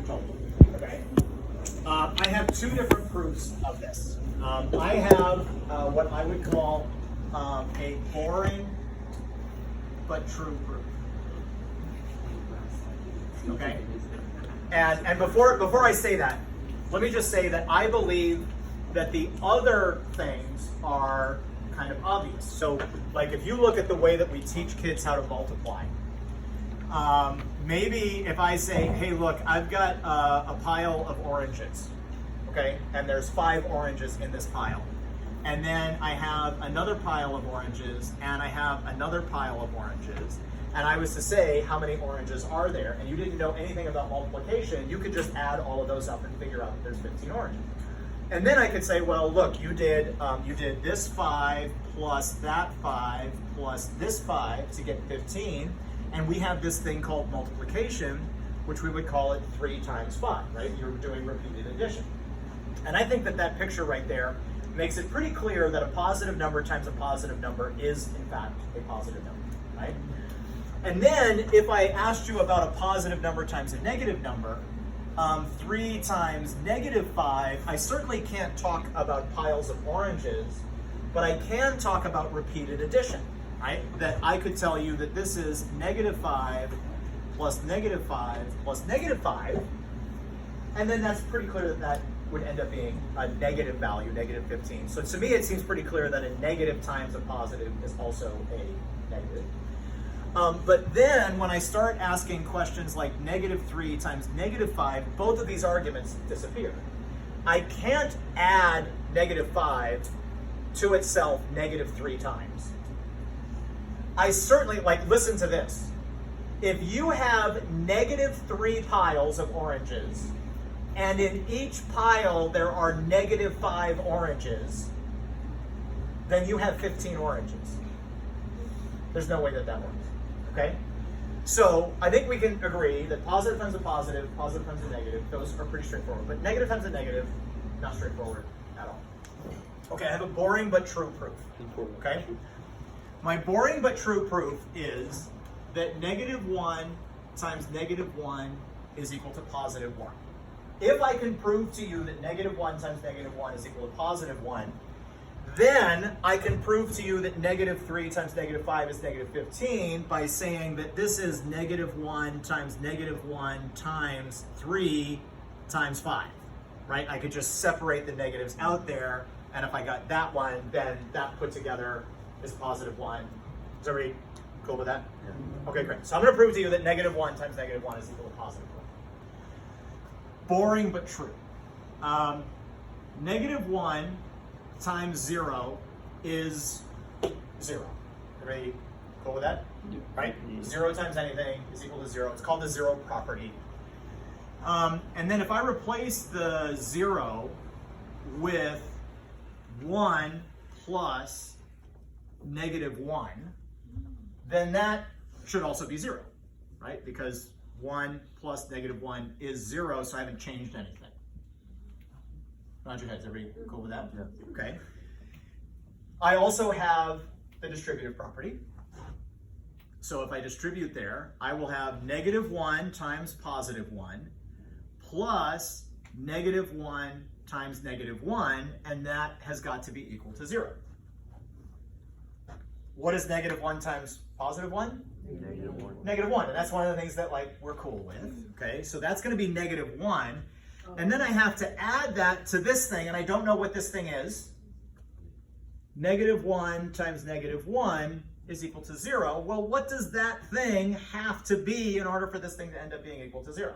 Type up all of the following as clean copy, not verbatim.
total. Okay. I have two different proofs of this. I have what I would call a boring but true proof. Okay. And before I say that, let me just say that I believe that the other things are kind of obvious. So, like if you look at the way that we teach kids how to multiply, maybe if I say, hey, look, I've got a pile of oranges, okay, and there's 5 oranges in this pile. And then I have another pile of oranges, and I have another pile of oranges. And I was to say, how many oranges are there? And you didn't know anything about multiplication, you could just add all of those up and figure out that there's 15 oranges. And then I could say, well, look, you did this 5 plus that 5 plus this 5 to get 15. And we have this thing called multiplication, which we would call it 3 times 5, right? You're doing repeated addition. And I think that that picture right there makes it pretty clear that a positive number times a positive number is, in fact, a positive number, right? And then if I asked you about a positive number times a negative number, 3 times negative 5, I certainly can't talk about piles of oranges, but I can talk about repeated addition, right? That I could tell you that this is negative 5 plus negative 5 plus negative 5, and then that's pretty clear that that would end up being a negative value, negative 15. So to me, it seems pretty clear that a negative times a positive is also a negative. But then when I start asking questions like negative 3 times negative 5, both of these arguments disappear. I can't add negative 5 to itself negative 3 times. I certainly, listen to this. If you have negative 3 piles of oranges, and in each pile there are negative 5 oranges, then you have 15 oranges. There's no way that that works. Okay? So I think we can agree that positive times a positive, positive times a negative, those are pretty straightforward. But negative times a negative, not straightforward at all. Okay, I have a boring but true proof. Okay? My boring but true proof is that negative 1 times negative 1 is equal to positive 1. If I can prove to you that negative 1 times negative 1 is equal to positive 1, then I can prove to you that negative 3 times negative 5 is negative 15 by saying that this is negative 1 times negative 1 times 3 times 5, right? I could just separate the negatives out there, and if I got that one, then that put together is positive 1. Is everybody cool with that? Yeah. Okay, great. So I'm going to prove to you that negative 1 times negative 1 is equal to positive 1. Boring but true. Negative 1 times 0 is 0. Everybody cool with that? Yeah. Right? 0 times anything is equal to 0. It's called the 0 property. And then if I replace the 0 with 1 plus negative 1, then that should also be 0, right? Because 1 plus negative 1 is 0, so I haven't changed anything. Nod your heads. Everybody cool with that? Yeah. Okay. I also have the distributive property. So if I distribute there, I will have negative 1 times positive 1 plus negative 1 times negative 1, and that has got to be equal to 0. What is negative 1 times positive 1? Negative 1. Negative 1, and that's one of the things that we're cool with. Okay, so that's going to be negative 1. And then I have to add that to this thing, and I don't know what this thing is. Negative 1 times negative 1 is equal to 0. Well, what does that thing have to be in order for this thing to end up being equal to 0?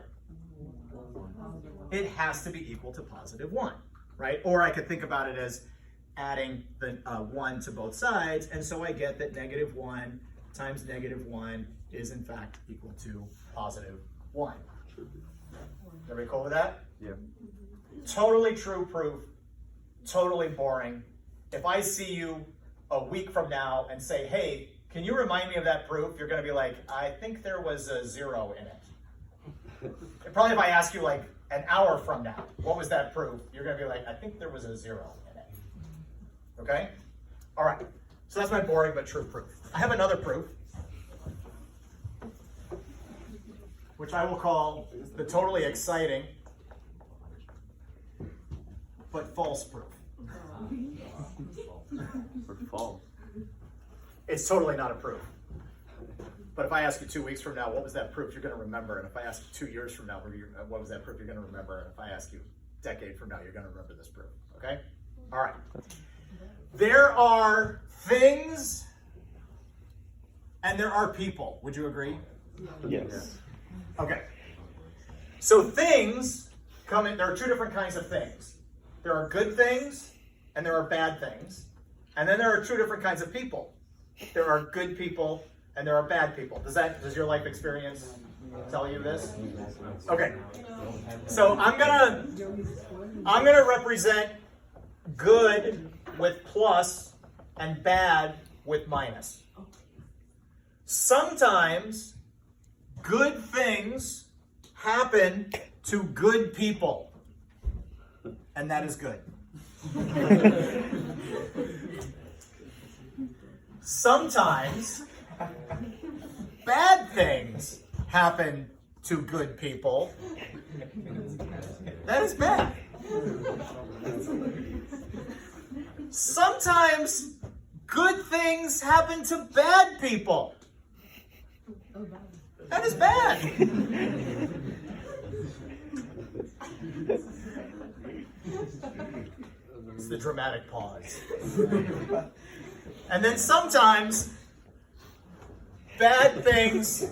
It has to be equal to positive 1, right? Or I could think about it as adding the 1 to both sides, and so I get that negative 1 times negative 1 is in fact equal to positive 1. Everybody cool with that? Yeah. Totally true proof, totally boring. If I see you a week from now and say, hey, can you remind me of that proof? You're going to be like, I think there was a 0 in it. And probably if I ask you an hour from now, what was that proof? You're going to be like, I think there was a 0 in it. Okay? All right. So that's my boring but true proof. I have another proof. which I will call the totally exciting but false proof. Or false. It's totally not a proof. But if I ask you 2 weeks from now, what was that proof, you're going to remember. And if I ask you 2 years from now, what was that proof, you're going to remember. And if I ask you a decade from now, you're going to remember this proof. Okay? All right. There are things and there are people. Would you agree? Yes. Okay. So things come in, there are two different kinds of things. There are good things and there are bad things. And then there are two different kinds of people. There are good people and there are bad people. Does your life experience tell you this? Okay. So I'm gonna represent good with plus and bad with minus. Sometimes good things happen to good people, and that is good. Sometimes bad things happen to good people. That is bad. Sometimes good things happen to bad people. That is bad. It's the dramatic pause. And then sometimes bad things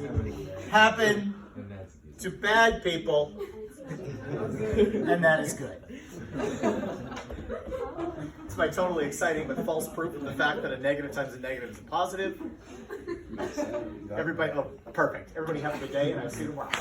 happen to bad people, and that is good. It's my totally exciting but false proof of the fact that a negative times a negative is a positive. Everybody, oh, perfect. Everybody have a good day, and I'll see you tomorrow.